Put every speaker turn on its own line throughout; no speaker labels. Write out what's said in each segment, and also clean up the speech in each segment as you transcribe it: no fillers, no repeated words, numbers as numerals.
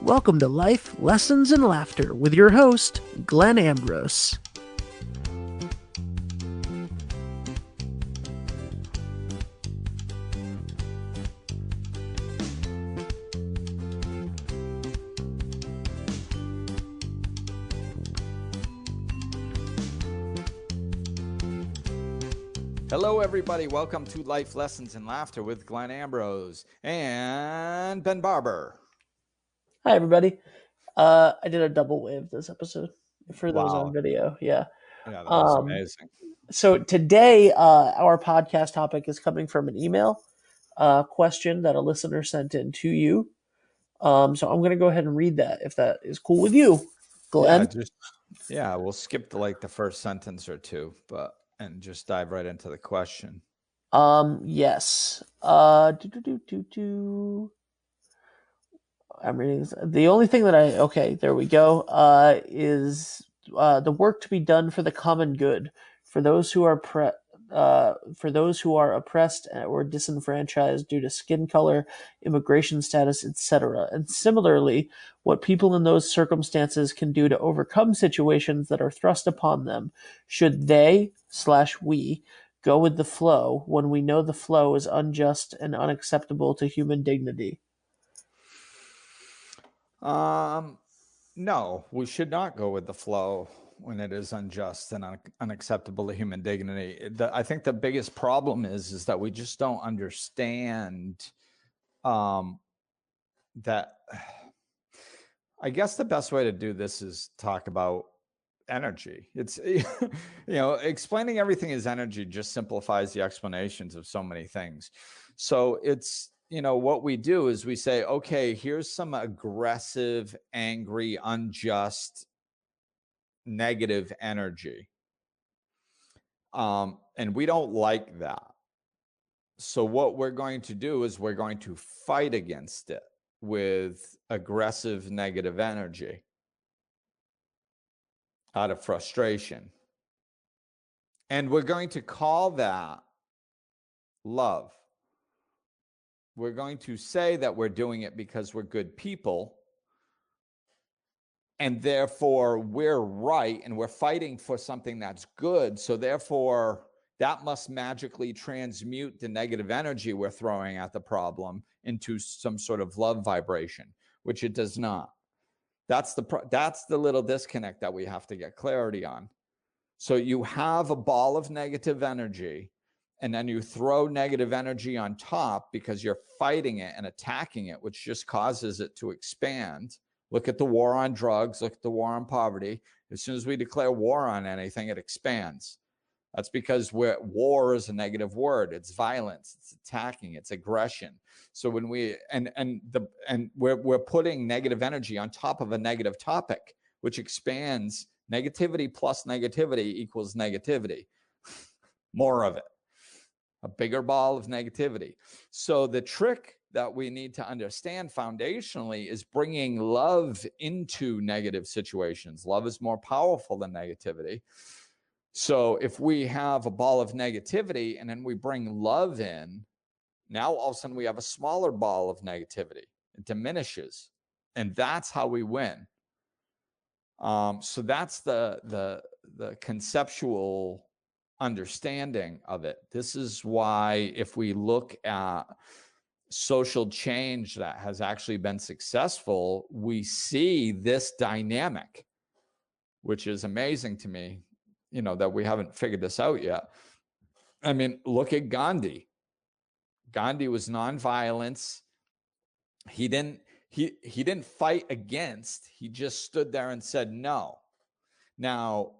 Welcome to Life, Lessons, and Laughter with your host, Glenn Ambrose.
Hello, everybody. Welcome to Life Lessons and Laughter with Glenn Ambrose and Ben Barber.
Hi, everybody. I did a double wave this episode for those on video. Yeah,
that was amazing.
So today, our podcast topic is coming from an email question that a listener sent in to you. So I'm going to go ahead and read that if that is cool with you, Glenn.
We'll skip the first sentence or two, and just dive right into the question.
Yes. I'm reading this. The only thing that okay, there we go, is the work to be done for the common good, for those who are oppressed or disenfranchised due to skin color, immigration status, etc. And similarly, what people in those circumstances can do to overcome situations that are thrust upon them, should they/we go with the flow when we know the flow is unjust and unacceptable to human dignity?
No, we should not go with the flow when it is unjust and unacceptable to human dignity. I think the biggest problem is that we just don't understand that. I guess the best way to do this is talk about energy. It's, explaining everything as energy just simplifies the explanations of so many things. So it's, what we do is we say, okay, here's some aggressive, angry, unjust, negative energy. And we don't like that. So what we're going to do is we're going to fight against it with aggressive, negative energy out of frustration. And we're going to call that love. We're going to say that we're doing it because we're good people, and therefore we're right, and we're fighting for something that's good. So therefore, that must magically transmute the negative energy we're throwing at the problem into some sort of love vibration, which it does not. That's the little disconnect that we have to get clarity on. So you have a ball of negative energy, and then you throw negative energy on top because you're fighting it and attacking it, which just causes it to expand. Look at the war on drugs. Look at the war on poverty. As soon as we declare war on anything, it expands. That's because war is a negative word. It's violence. It's attacking. It's aggression. So when we're putting negative energy on top of a negative topic, which expands. Negativity plus negativity equals negativity. More of it. A bigger ball of negativity. So the trick that we need to understand foundationally is bringing love into negative situations. Love is more powerful than negativity. So if we have a ball of negativity and then we bring love in, now all of a sudden we have a smaller ball of negativity. It diminishes. And that's how we win. So that's the conceptual understanding of it. This is why if we look at social change that has actually been successful, we see this dynamic, which is amazing to me, that we haven't figured this out yet. I mean, look at Gandhi. Gandhi was nonviolence. He didn't fight against, he just stood there and said no. Now,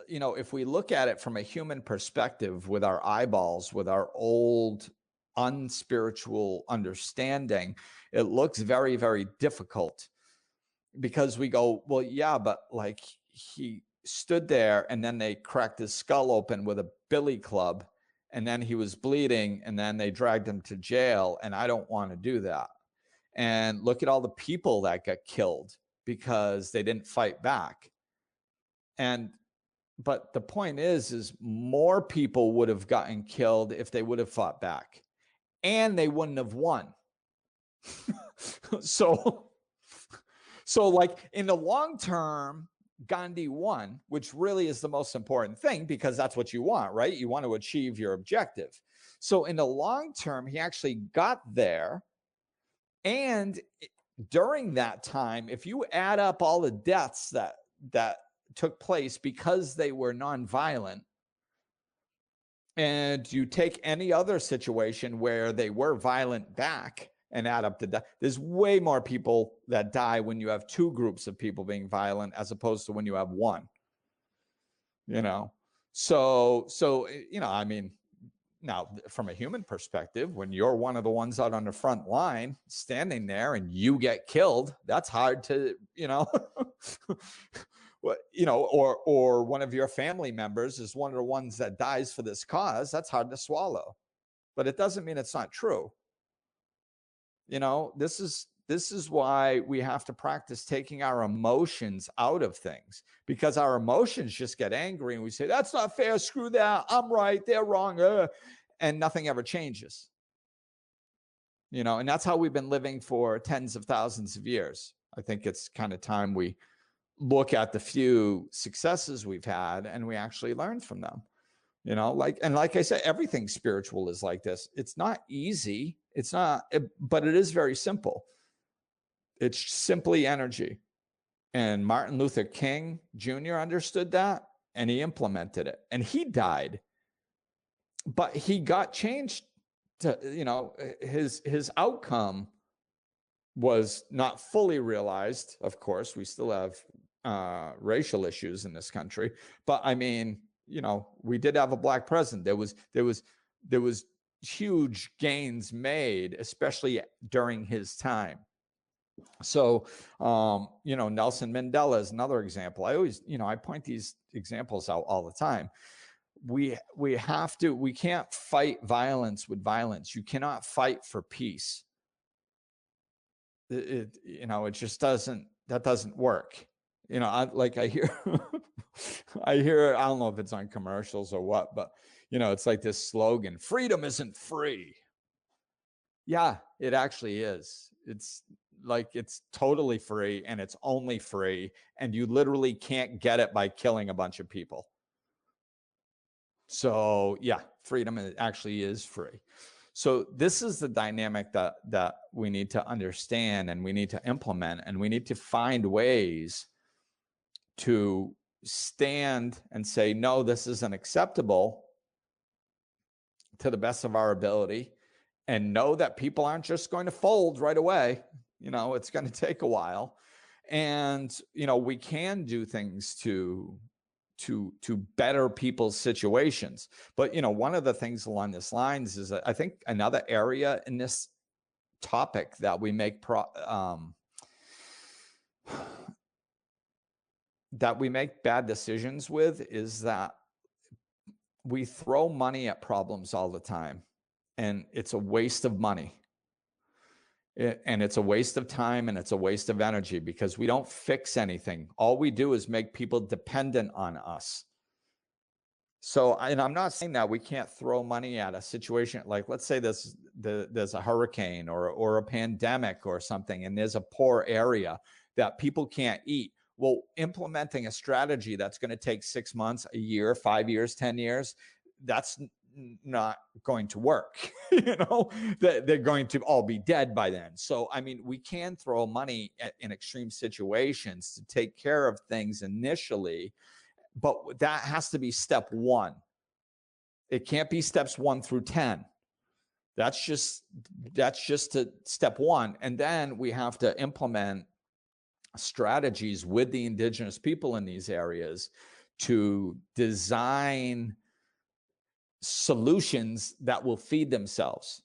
if we look at it from a human perspective with our eyeballs, with our old unspiritual understanding, it looks very, very difficult because we go, well, yeah, but like he stood there and then they cracked his skull open with a billy club and then he was bleeding and then they dragged him to jail. And I don't want to do that. And look at all the people that got killed because they didn't fight back. But the point is more people would have gotten killed if they would have fought back, and they wouldn't have won. So So like in the long term, Gandhi won, which really is the most important thing because that's what you want, right? You want to achieve your objective. So in the long term, he actually got there. And during that time, if you add up all the deaths that took place because they were nonviolent, and you take any other situation where they were violent back and add up the death, there's way more people that die when you have two groups of people being violent as opposed to when you have one. You know, so you know, I mean, now from a human perspective, when you're one of the ones out on the front line standing there and you get killed, that's hard to, you know, you know, or one of your family members is one of the ones that dies for this cause, that's hard to swallow. But it doesn't mean it's not true. You know, this is why we have to practice taking our emotions out of things, because our emotions just get angry and we say, that's not fair, screw that, I'm right, they're wrong, and nothing ever changes. You know, and that's how we've been living for tens of thousands of years. I think it's kind of time we look at the few successes we've had and we actually learn from them. You know, like I said, everything spiritual is like this. It's not easy. It's not, but it is very simple. It's simply energy. And Martin Luther King Jr. understood that and he implemented it and he died. But he got changed to, you know, his outcome was not fully realized. Of course, we still have racial issues in this country. But I mean, you know, we did have a black president. There was huge gains made, especially during his time. So, you know, Nelson Mandela is another example. I always, you know, I point these examples out all the time. We can't fight violence with violence. You cannot fight for peace. You know, it just doesn't work. You know, I hear, I don't know if it's on commercials or what, but you know, it's like this slogan, freedom isn't free. Yeah, it actually is. It's like, it's totally free and it's only free. And you literally can't get it by killing a bunch of people. So yeah, freedom actually is free. So this is the dynamic that we need to understand and we need to implement, and we need to find ways to stand and say, no, this isn't acceptable to the best of our ability, and know that people aren't just going to fold right away. You know, it's going to take a while. And, you know, we can do things to better people's situations. But, you know, one of the things along this lines is that I think another area in this topic that we make bad decisions with is that we throw money at problems all the time, and it's a waste of money. And it's a waste of time and it's a waste of energy because we don't fix anything. All we do is make people dependent on us. So, and I'm not saying that we can't throw money at a situation, like let's say there's a hurricane or a pandemic or something, and there's a poor area that people can't eat. Well, implementing a strategy that's going to take 6 months, a year, 5 years, 10 years, that's not going to work. You know, they're going to all be dead by then. So, I mean, we can throw money in extreme situations to take care of things initially, but that has to be step one. It can't be steps 1 through 10. That's just step one. And then we have to implement strategies with the indigenous people in these areas to design solutions that will feed themselves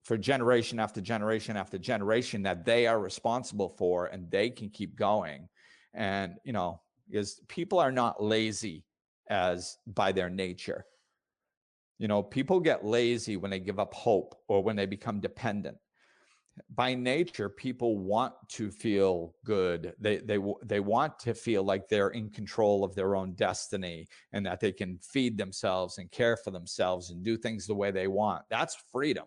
for generation after generation after generation, that they are responsible for and they can keep going. And, you know, because people are not lazy as by their nature. You know, people get lazy when they give up hope or when they become dependent. By nature, people want to feel good. They want to feel like they're in control of their own destiny and that they can feed themselves and care for themselves and do things the way they want. That's freedom.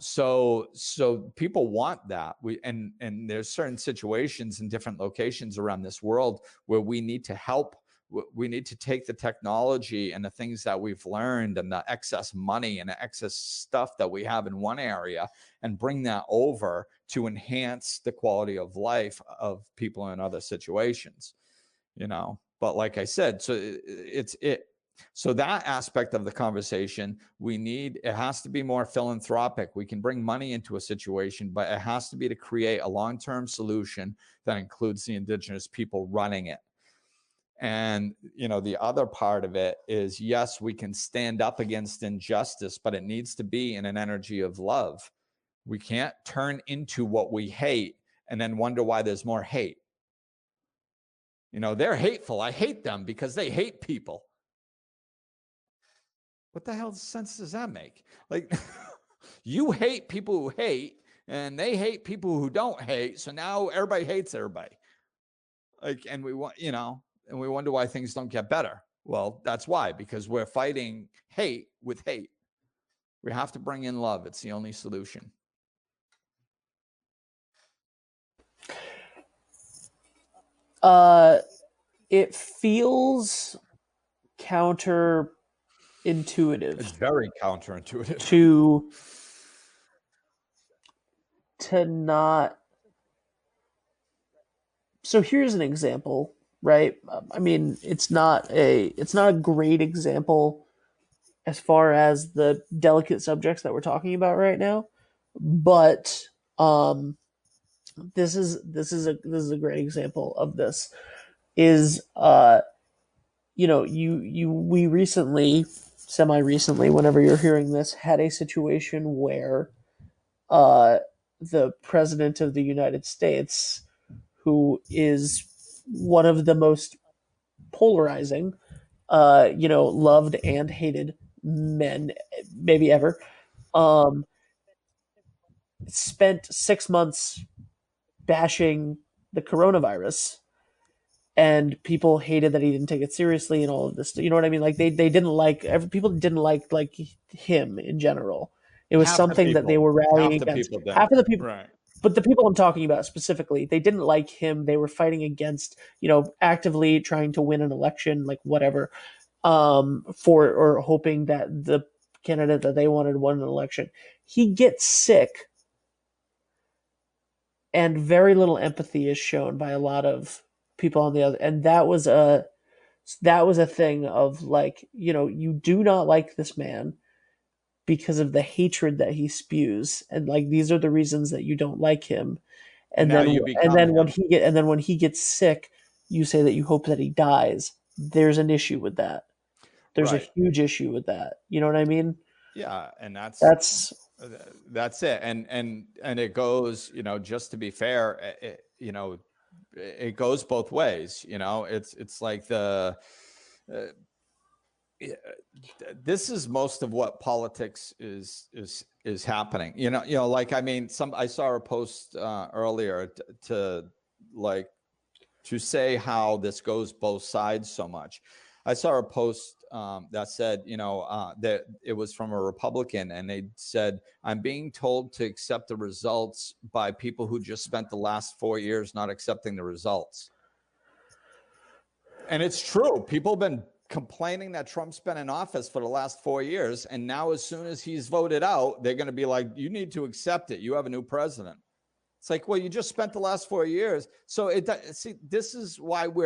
So people want that. And there's certain situations in different locations around this world where we need to help. We need to take the technology and the things that we've learned and the excess money and the excess stuff that we have in one area and bring that over to enhance the quality of life of people in other situations. But like I said, so that aspect of the conversation, it has to be more philanthropic. We can bring money into a situation, but it has to be to create a long-term solution that includes the indigenous people running it. And, the other part of it is, yes, we can stand up against injustice, but it needs to be in an energy of love. We can't turn into what we hate and then wonder why there's more hate. They're hateful. I hate them because they hate people. What the hell sense does that make? Like, you hate people who hate, and they hate people who don't hate. So now everybody hates everybody. And we wonder why things don't get better. Well, that's why, because we're fighting hate with hate. We have to bring in love. It's the only solution.
It feels counterintuitive.
It's very counterintuitive
to not. So here's an example, right? I mean, it's not a great example as far as the delicate subjects that we're talking about right now, but this is a great example of this. Is we recently, semi recently, whenever you're hearing this, had a situation where the president of the United States, who is one of the most polarizing, loved and hated men maybe ever, spent 6 months bashing the coronavirus, and people hated that he didn't take it seriously and all of this. You know what I mean? Like they didn't like people didn't like him in general. It was something that they were rallying against. Half of the people,
right?
But the people I'm talking about specifically, they didn't like him. They were fighting against, actively trying to win an election, like whatever, for or hoping that the candidate that they wanted won an election. He gets sick, and very little empathy is shown by a lot of people on the other. And that was a thing of like, you do not like this man because of the hatred that he spews, and like these are the reasons that you don't like him. And then when he gets sick, you say that you hope that he dies. There's an issue with that. There's a huge issue with that. You know what I mean?
Yeah, and that's it. And it goes, just to be fair, it goes both ways. It's like this is most of what politics is happening. Like, I mean, I saw a post earlier to say how this goes both sides so much. I saw a post that said, that it was from a Republican, and they said, "I'm being told to accept the results by people who just spent the last 4 years not accepting the results." And it's true. People have been complaining that Trump's been in office for the last 4 years, and now as soon as he's voted out, they're going to be like, "You need to accept it. You have a new president." It's like, well, you just spent the last 4 years. So this is why we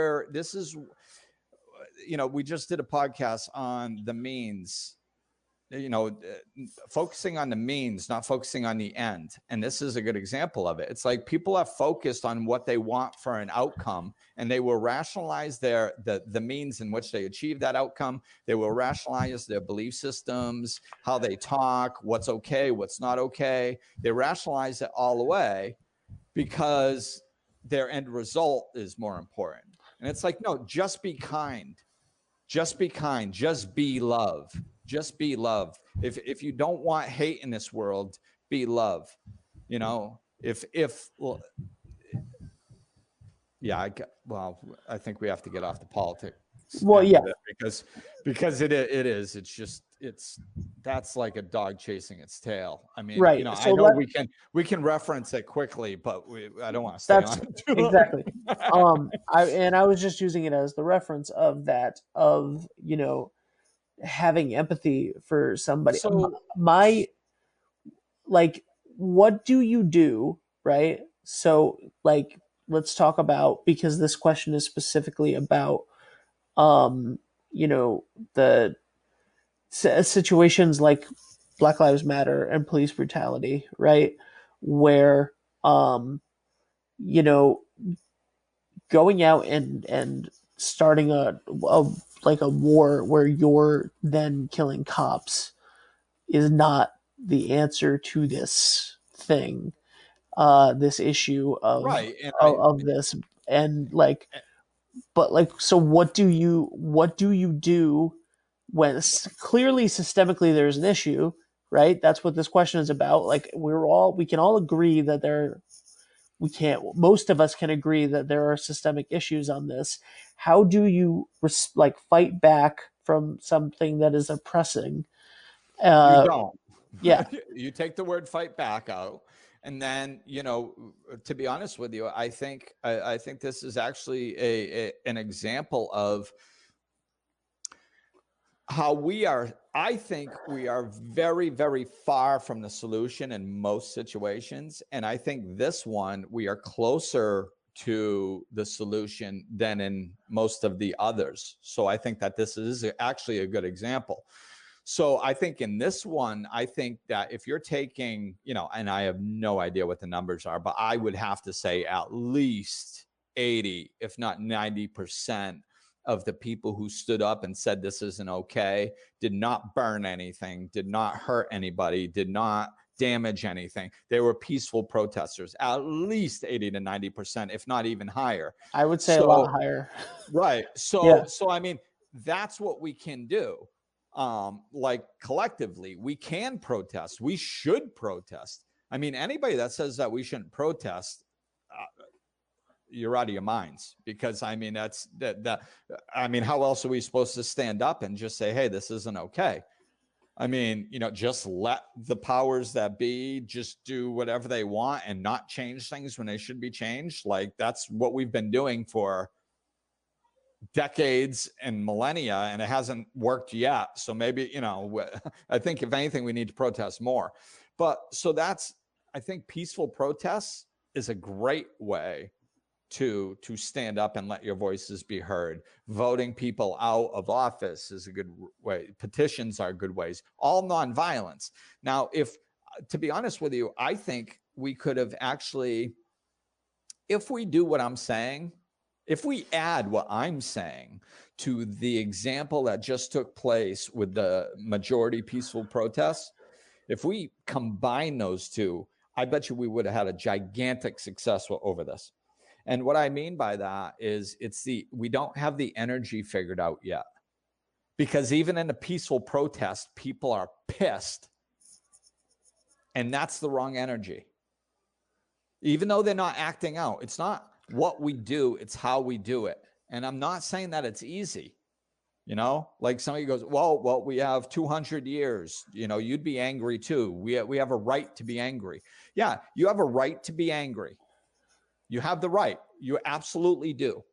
just did a podcast on the means, focusing on the means, not focusing on the end. And this is a good example of it. It's like people are focused on what they want for an outcome, and they will rationalize the means in which they achieve that outcome. They will rationalize their belief systems, how they talk, what's okay, what's not okay. They rationalize it all away because their end result is more important. And it's like, no, just be kind. Just be kind. Just be love. Just be love. If you don't want hate in this world, be love. I think we have to get off the politics.
Well, yeah,
because it is. It's just that's like a dog chasing its tail. I mean,
Right.
I
So
know we can reference it quickly, but I don't want to stay
that's
on it too
exactly.
long.
I was just using it as the reference of that, of, having empathy for somebody.
So
My, like, what do you do, right? So, like, let's talk about, because this question is specifically about, um, the situations like Black Lives Matter and police brutality, right? Where, um, you know, going out and starting a like a war where you're then killing cops is not the answer to this thing, this issue
right, and
of this. And like, but like, so what do you do when clearly systemically there's an issue, right? That's what this question is about. Like, we can all agree that we can't most of us can agree that there are systemic issues on this. How do you like fight back from something that is oppressing?
you
uh
don't.
yeah,
You take the word fight back out, and then to be honest with you, I think this is actually an example of how I think we are very, very far from the solution in most situations. And I think this one, we are closer to the solution than in most of the others. So I think that this is actually a good example. So I think in this one, I think that if you're taking, and I have no idea what the numbers are, but I would have to say at least 80, if not 90% of the people who stood up and said this isn't okay did not burn anything, did not hurt anybody, did not damage anything. They were peaceful protesters, at least 80 to 90%, if not even higher.
I would say a lot
So,
higher.
right.
Yeah,
So I mean, that's what we can do. Like collectively, we can protest. We should protest. I mean, anybody that says that we shouldn't protest, you're out of your minds, because I mean, I mean, how else are we supposed to stand up and just say, hey, this isn't okay? I mean, just let the powers that be just do whatever they want and not change things when they should be changed. Like, that's what we've been doing for decades and millennia, and it hasn't worked yet. So maybe, I think if anything, we need to protest more. But so I think peaceful protests is a great way to stand up and let your voices be heard. Voting people out of office is a good way. Petitions are good ways. All nonviolence. Now, to be honest with you, I think we could have actually, if we do what I'm saying, if we add what I'm saying to the example that just took place with the majority peaceful protests, if we combine those two, I bet you we would have had a gigantic success over this. And what I mean by that is we don't have the energy figured out yet. Because even in a peaceful protest, people are pissed. And that's the wrong energy. Even though they're not acting out, it's not what we do, it's how we do it. And I'm not saying that it's easy. Like somebody goes, well, we have 200 years. You'd be angry too. We have a right to be angry. Yeah, you have a right to be angry. You have the right. You absolutely do.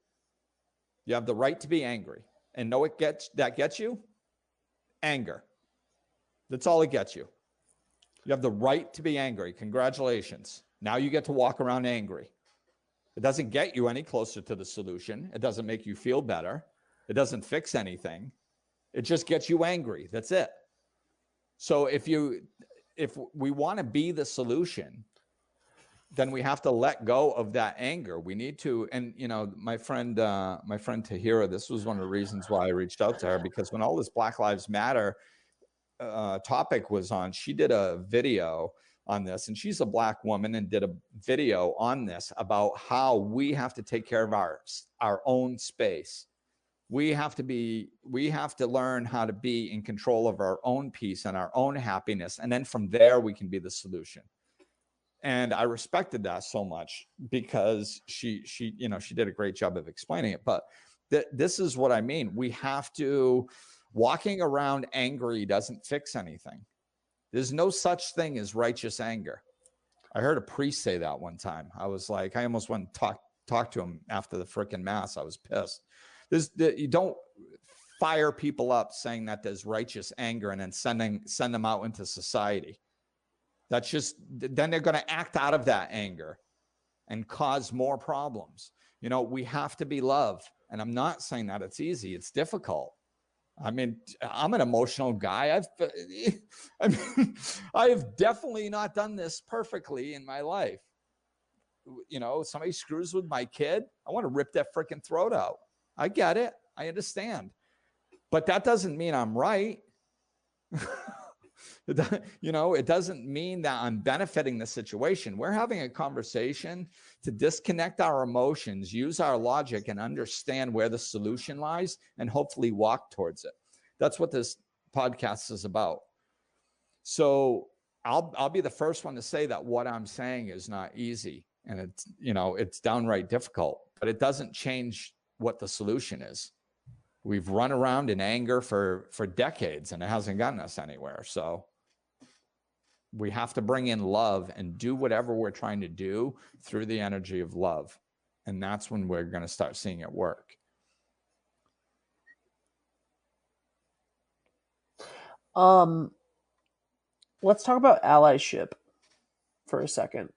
You have the right to be angry. And know what gets you? Anger. That's all it gets you. You have the right to be angry. Congratulations. Now you get to walk around angry. It doesn't get you any closer to the solution. It doesn't make you feel better. It doesn't fix anything. It just gets you angry. That's it. So if we want to be the solution, then we have to let go of that anger. We need to, and my friend Tahira, this was one of the reasons why I reached out to her, because when all this Black Lives Matter topic was on, she did a video on this, and she's a Black woman, and did a video on this about how we have to take care of our own space. We have to learn how to be in control of our own peace and our own happiness, and then from there we can be the solution. And I respected that so much, because she did a great job of explaining it. But this is what I mean. We have to, walking around angry doesn't fix anything. There's no such thing as righteous anger. I heard a priest say that one time. I was like, I almost went and talk to him after the freaking mass. I was pissed. You don't fire people up saying that there's righteous anger and then send them out into society. That's just, then they're going to act out of that anger and cause more problems. You know, we have to be love. And I'm not saying that it's easy. It's difficult. I mean, I'm an emotional guy. I have definitely not done this perfectly in my life. You know, somebody screws with my kid, I want to rip that freaking throat out. I get it. I understand. But that doesn't mean I'm right. You know, it doesn't mean that I'm benefiting the situation. We're having a conversation to disconnect our emotions, use our logic, and understand where the solution lies, and hopefully walk towards it. That's what this podcast is about. So I'll be the first one to say that what I'm saying is not easy, and it's, you know, it's downright difficult, but it doesn't change what the solution is. We've run around in anger for decades, and it hasn't gotten us anywhere. So we have to bring in love and do whatever we're trying to do through the energy of love. And that's when we're going to start seeing it work.
Let's talk about allyship for a second.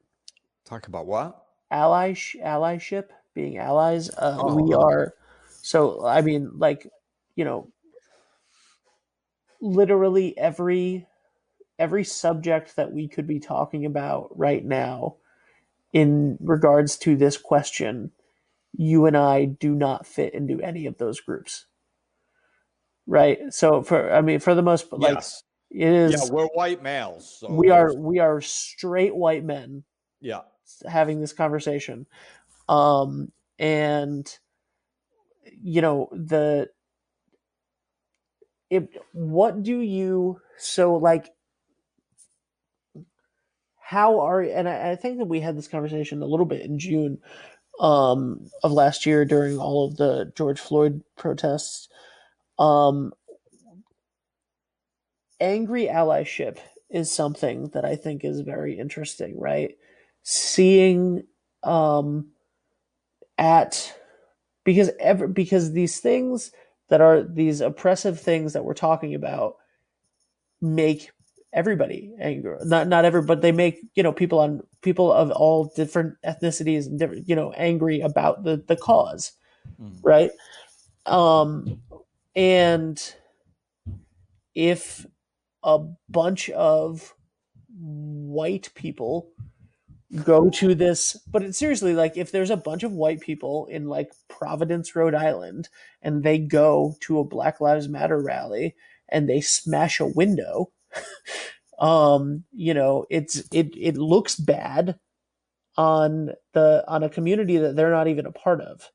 Talk about what?
Allyship, being allies. We are, so, I mean, like, you know, literally every subject that we could be talking about right now in regards to this question, you and I do not fit into any of those groups. Right? So for the most part, like,
yes.
it is,
yeah, we're white males. So
we are straight white men.
Yeah.
Having this conversation. And you know, what do you, so like, how are, and I think that we had this conversation a little bit in June of last year during all of the George Floyd protests. Angry allyship is something that I think is very interesting, right? Seeing at because these things that are these oppressive things that we're talking about make everybody angry. Not every, but they make, you know, people of all different ethnicities and different, you know, angry about the cause, right? And if a bunch of white people go to this, but it's seriously, like, if there's a bunch of white people in like Providence, Rhode Island, and they go to a Black Lives Matter rally and they smash a window, you know, it looks bad on a community that they're not even a part of.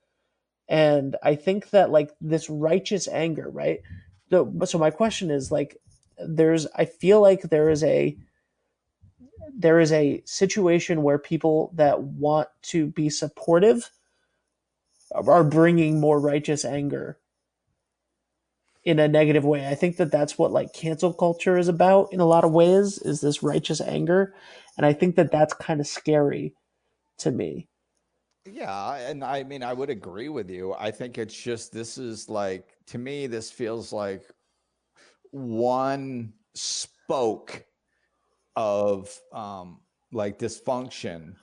And I think that, like, this righteous anger, right? So my question is, like, I feel like there is a situation where people that want to be supportive are bringing more righteous anger in a negative way. I think that that's what, like, cancel culture is about in a lot of ways, is this righteous anger. And I think that that's kind of scary to me.
Yeah, and I mean, I would agree with you. I think it's just, this is like, to me, this feels like one spoke of like dysfunction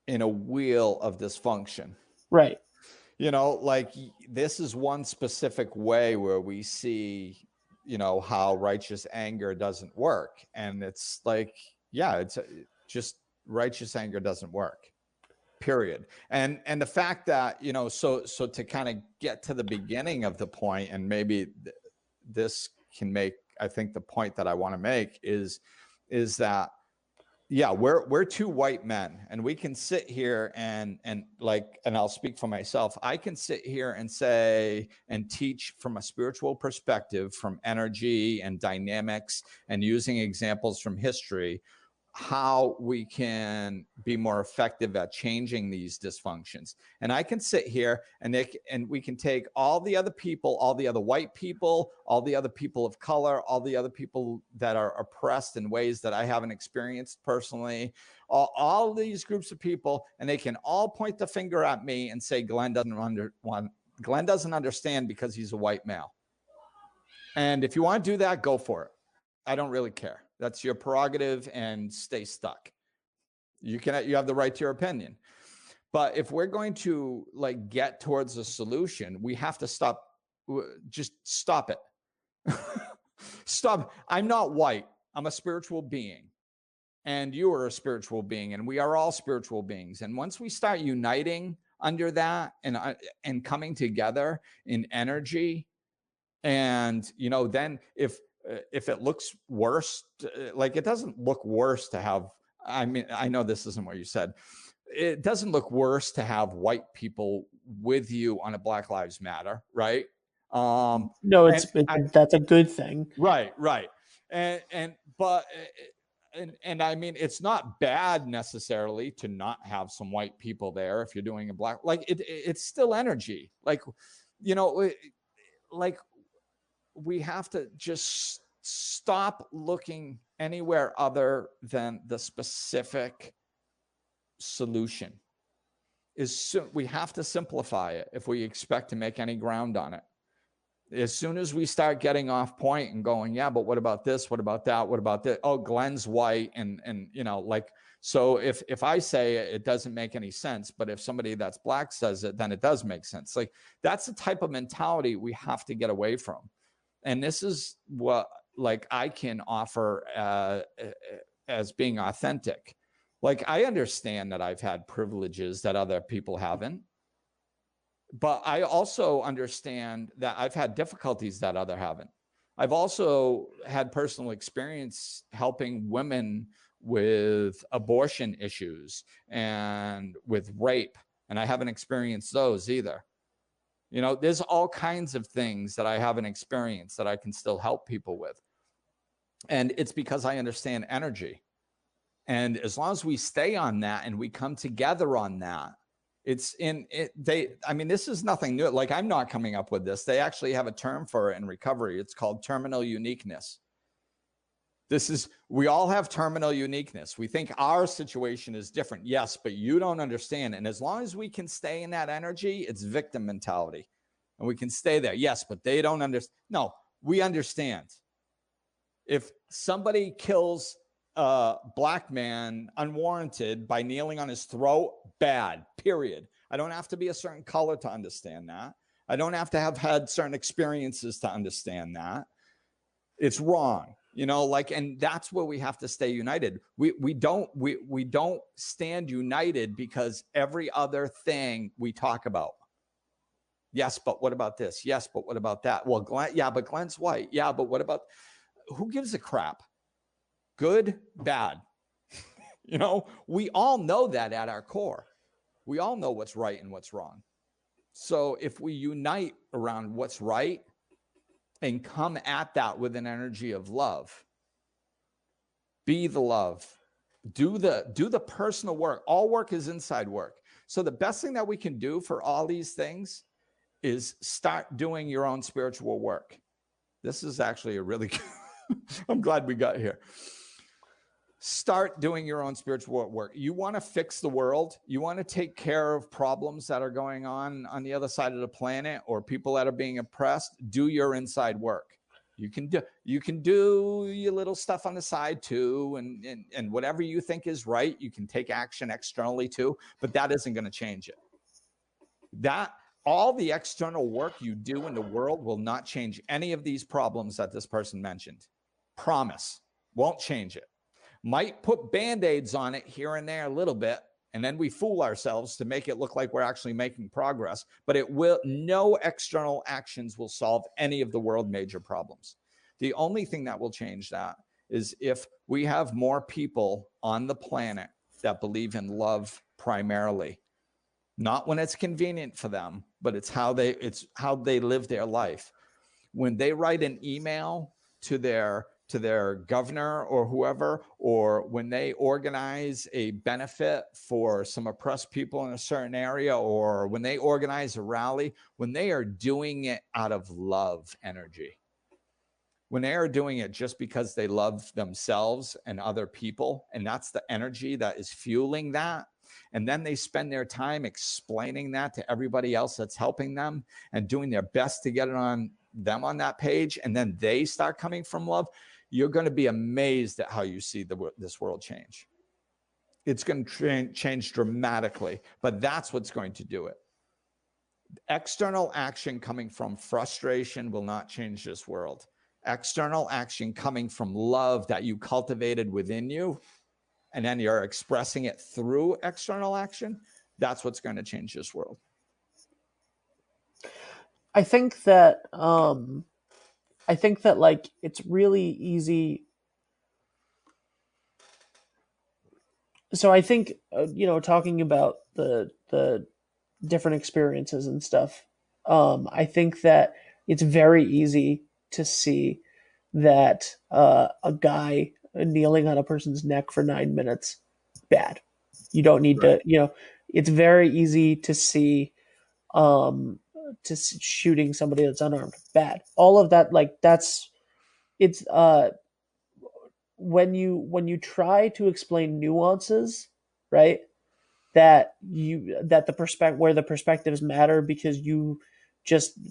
in a wheel of dysfunction.
Right.
You know, like, this is one specific way where we see, you know, how righteous anger doesn't work. And it's like, yeah, it's just righteous anger doesn't work. Period. And the fact that, you know, so to kind of get to the beginning of the point, and maybe this can make, I think, the point that I want to make is that, yeah, we're two white men, and we can sit here and like, and I'll speak for myself, I can sit here and say and teach from a spiritual perspective, from energy and dynamics, and using examples from history, how we can be more effective at changing these dysfunctions. And I can sit here and we can take all the other people, all the other white people, all the other people of color, all the other people that are oppressed in ways that I haven't experienced personally, all these groups of people, and they can all point the finger at me and say, Glenn doesn't understand because he's a white male. And if you want to do that, go for it. I don't really care. That's your prerogative, and stay stuck. You have the right to your opinion. But if we're going to like get towards a solution, we have to stop. Just stop it. Stop. I'm not white. I'm a spiritual being. And you are a spiritual being, and we are all spiritual beings. And once we start uniting under that and coming together in energy, and then if it looks worse, like it doesn't look worse to have, I mean, I know this isn't what you said. It doesn't look worse to have white people with you on a Black Lives Matter, right?
No, that's a good thing.
Right. And I mean, it's not bad necessarily to not have some white people there if you're doing a black, like it's still energy. Like, like we have to just stop looking anywhere other than the specific solution. We have to simplify it if we expect to make any ground on it. As soon as we start getting off point and going, yeah, but what about this? What about that? What about this? Oh, Glenn's white. And like, so if I say it doesn't make any sense, but if somebody that's black says it, then it does make sense. Like, that's the type of mentality we have to get away from. And this is what, like, I can offer as being authentic. Like, I understand that I've had privileges that other people haven't. But I also understand that I've had difficulties that other haven't. I've also had personal experience helping women with abortion issues and with rape, and I haven't experienced those either. There's all kinds of things that I haven't experienced that I can still help people with. And it's because I understand energy. And as long as we stay on that and we come together on that, this is nothing new. Like, I'm not coming up with this. They actually have a term for it in recovery. It's called terminal uniqueness. We all have terminal uniqueness. We think our situation is different. Yes, but you don't understand. And as long as we can stay in that energy, it's victim mentality. And we can stay there. Yes, but they don't understand. No, we understand. If somebody kills a black man unwarranted by kneeling on his throat, bad, period. I don't have to be a certain color to understand that. I don't have to have had certain experiences to understand that. It's wrong, and that's where we have to stay united. We don't stand united because every other thing we talk about. Yes, but what about this? Yes, but what about that? Well, but Glenn's white. Yeah, but what about, who gives a crap? Good, bad. We all know that at our core. We all know what's right and what's wrong. So if we unite around what's right and come at that with an energy of love, be the love, do the personal work. All work is inside work. So the best thing that we can do for all these things is start doing your own spiritual work. This is actually a really I'm glad we got here. Start doing your own spiritual work. You want to fix the world. You want to take care of problems that are going on the other side of the planet, or people that are being oppressed. Do your inside work. You can do your little stuff on the side too, and whatever you think is right, you can take action externally too, but that isn't going to change it. That all the external work you do in the world will not change any of these problems that this person mentioned. Promise. Won't change it. Might put Band-Aids on it here and there a little bit, and then we fool ourselves to make it look like we're actually making progress, but no external actions will solve any of the world major problems. The only thing that will change that is if we have more people on the planet that believe in love primarily, not when it's convenient for them, but it's how they live their life. When they write an email to to their governor or whoever, or when they organize a benefit for some oppressed people in a certain area, or when they organize a rally, when they are doing it out of love energy, when they are doing it just because they love themselves and other people, and that's the energy that is fueling that, and then they spend their time explaining that to everybody else that's helping them and doing their best to get it on them on that page, and then they start coming from love, you're going to be amazed at how you see this world change. It's going to change dramatically, but that's what's going to do it. External action coming from frustration will not change this world. External action coming from love that you cultivated within you, and then you're expressing it through external action, that's what's going to change this world.
I think that like it's really easy. So I think talking about the different experiences and stuff, I think that it's very easy to see that a guy kneeling on a person's neck for 9 minutes, bad. You don't need
Right.
to. It's very easy to see shooting somebody that's unarmed, bad. All of that, like it's when you try to explain nuances, right? That the perspective where the perspectives matter, because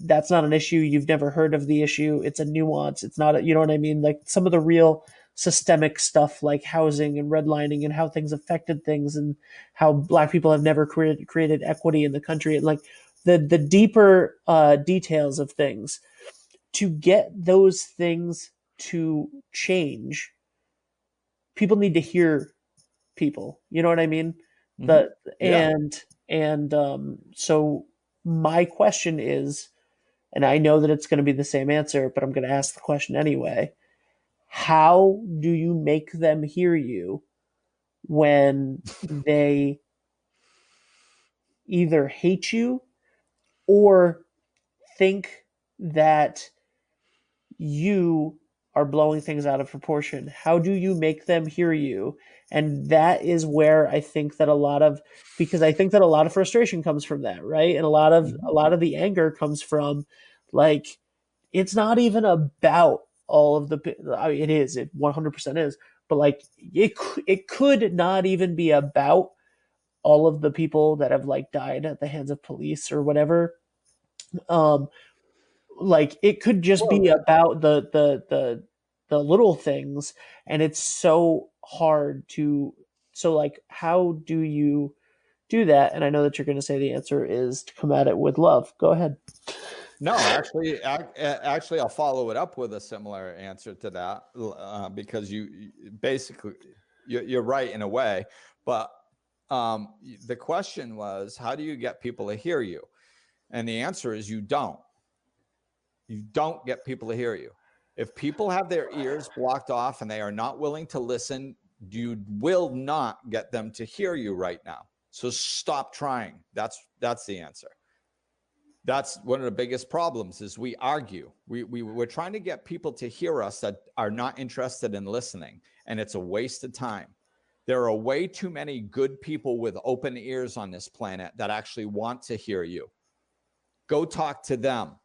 that's not an issue, you've never heard of the issue, it's a nuance, it's not you know what I mean, like some of the real systemic stuff like housing and redlining and how things affected things and how black people have never created equity in the country, and like the deeper details of things, to get those things to change, people need to hear people. You know what I mean?
Mm-hmm.
The
Yeah.
So my question is, and I know that it's going to be the same answer, but I'm going to ask the question anyway. How do you make them hear you when they either hate you or think that you are blowing things out of proportion? How do you make them hear you? And that is where I think that because I think that a lot of frustration comes from that, right? And
Mm-hmm.
a lot of the anger comes from, like, it's not even about all of I mean, it 100% is, but like it could not even be about all of the people that have like died at the hands of police or whatever. Um, like it could just
Well,
be about the little things, and it's so hard to. So like, how do you do that? And I know that you're going to say the answer is to come at it with love. Go ahead.
no, actually, I'll follow it up with a similar answer to that, because you basically you're right in a way, but the question was, how do you get people to hear you? And the answer is you don't. You don't get people to hear you. If people have their ears blocked off and they are not willing to listen, you will not get them to hear you right now. So stop trying. That's the answer. That's one of the biggest problems is we argue. We're trying to get people to hear us that are not interested in listening, and it's a waste of time. There are way too many good people with open ears on this planet that actually want to hear you. Go talk to them.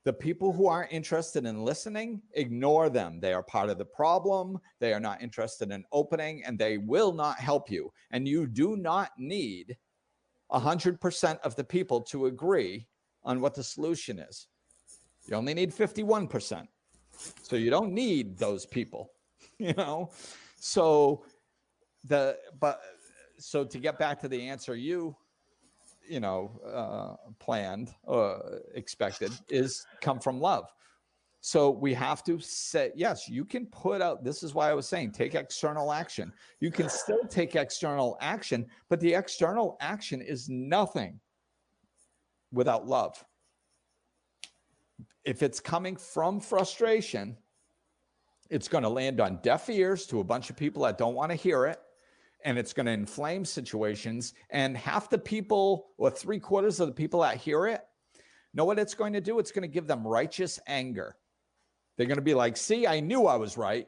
The people who aren't interested in listening, ignore them. They are part of the problem. They are not interested in opening, and they will not help you. And you do not need 100% of the people to agree on what the solution is. You only need 51%. So you don't need those people, So so to get back to the answer planned or expected is come from love. So we have to say, yes, you can put out, this is why I was saying, take external action. You can still take external action, but the external action is nothing without love. If it's coming from frustration, it's going to land on deaf ears to a bunch of people that don't want to hear it. And it's going to inflame situations. And half the people, or 3/4 of the people that hear it, know what it's going to do? It's going to give them righteous anger. They're going to be like, see, I knew I was right.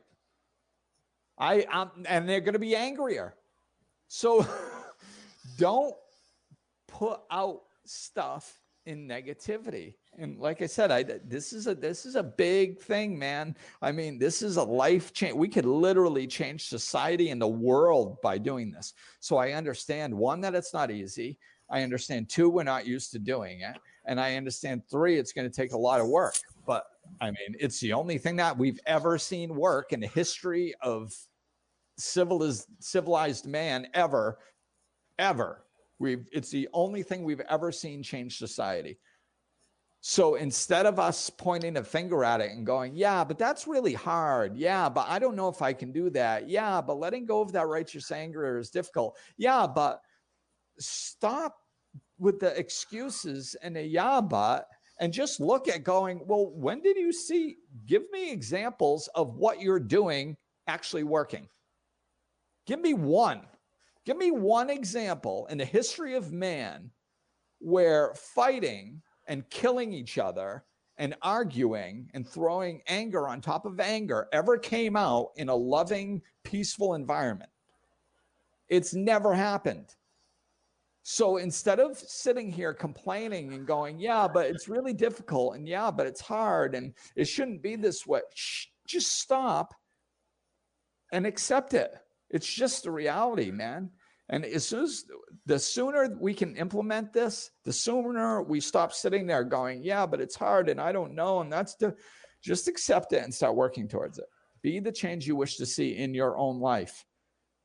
And they're going to be angrier. So don't put out stuff in negativity. And like I said, this is a big thing, man. I mean, this is a life change. We could literally change society and the world by doing this. So I understand, one, that it's not easy. I understand, two, we're not used to doing it. And I understand, three, it's going to take a lot of work. But I mean, it's the only thing that we've ever seen work in the history of civilized man ever. It's the only thing we've ever seen change society. So instead of us pointing a finger at it and going, yeah, but that's really hard. Yeah, but I don't know if I can do that. Yeah, but letting go of that righteous anger is difficult. Yeah, but stop with the excuses and the yeah, but, and just look at going, well, when did you see, give me examples of what you're doing actually working. Give me one example in the history of man where fighting and killing each other and arguing and throwing anger on top of anger ever came out in a loving, peaceful environment. It's never happened. So instead of sitting here complaining and going, yeah, but it's really difficult, and yeah, but it's hard, and it shouldn't be this way, just stop and accept it. It's just the reality, man. And the sooner we can implement this, the sooner we stop sitting there going, yeah, but it's hard and I don't know. And just accept it and start working towards it. Be the change you wish to see in your own life.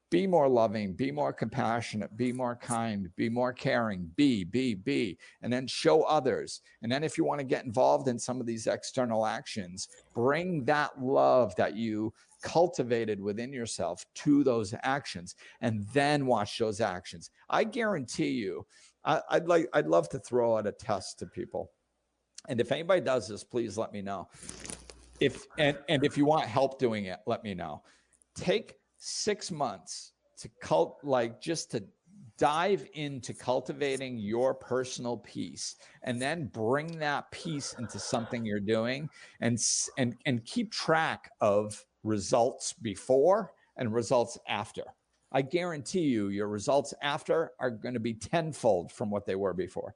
Be more loving, be more compassionate, be more kind, be more caring, be, and then show others. And then if you want to get involved in some of these external actions, bring that love that you cultivated within yourself to those actions, and then watch those actions. I guarantee you, I'd love to throw out a test to people. And if anybody does this, please let me know. If you want help doing it, let me know. Take 6 months to just to dive into cultivating your personal peace, and then bring that peace into something you're doing, and keep track of results before and results after. I guarantee you your results after are going to be tenfold from what they were before.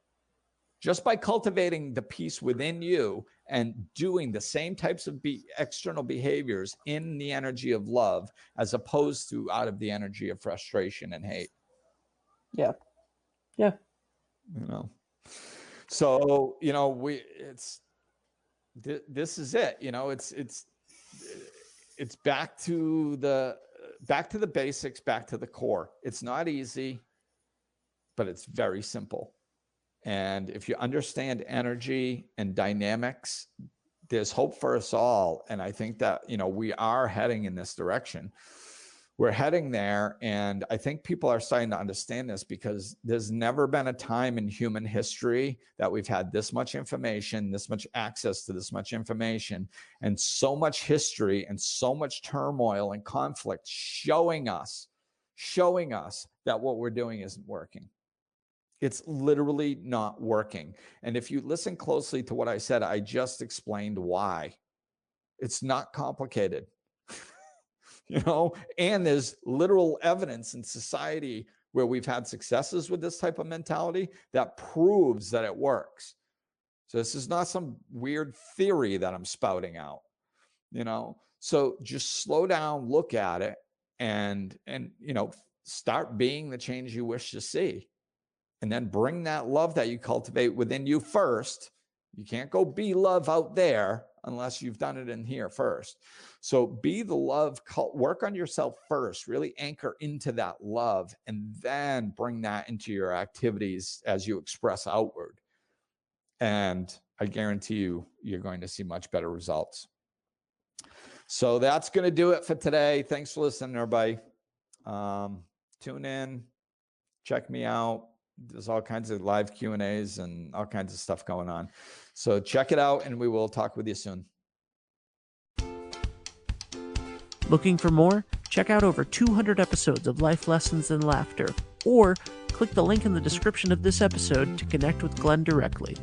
Just by cultivating the peace within you and doing the same types of external behaviors in the energy of love, as opposed to out of the energy of frustration and hate.
Yeah.
So, this is it. It's back to the basics, back to the core. It's not easy, but it's very simple. And if you understand energy and dynamics, there's hope for us all. And I think that, we are heading in this direction. We're heading there. And I think people are starting to understand this, because there's never been a time in human history that we've had this much information, this much access to this much information, and so much history and so much turmoil and conflict showing us that what we're doing isn't working. It's literally not working. And if you listen closely to what I said, I just explained why. It's not complicated. And there's literal evidence in society where we've had successes with this type of mentality that proves that it works. So this is not some weird theory that I'm spouting out, So just slow down, look at it, and start being the change you wish to see. And then bring that love that you cultivate within you first. You can't go be love out there unless you've done it in here first. So be the love, work on yourself first, really anchor into that love, and then bring that into your activities as you express outward. And I guarantee you, you're going to see much better results. So that's going to do it for today. Thanks for listening, everybody. Tune in, check me out. There's all kinds of live Q&As and all kinds of stuff going on. So check it out, and we will talk with you soon.
Looking for more? Check out over 200 episodes of Life Lessons and Laughter, or click the link in the description of this episode to connect with Glenn directly.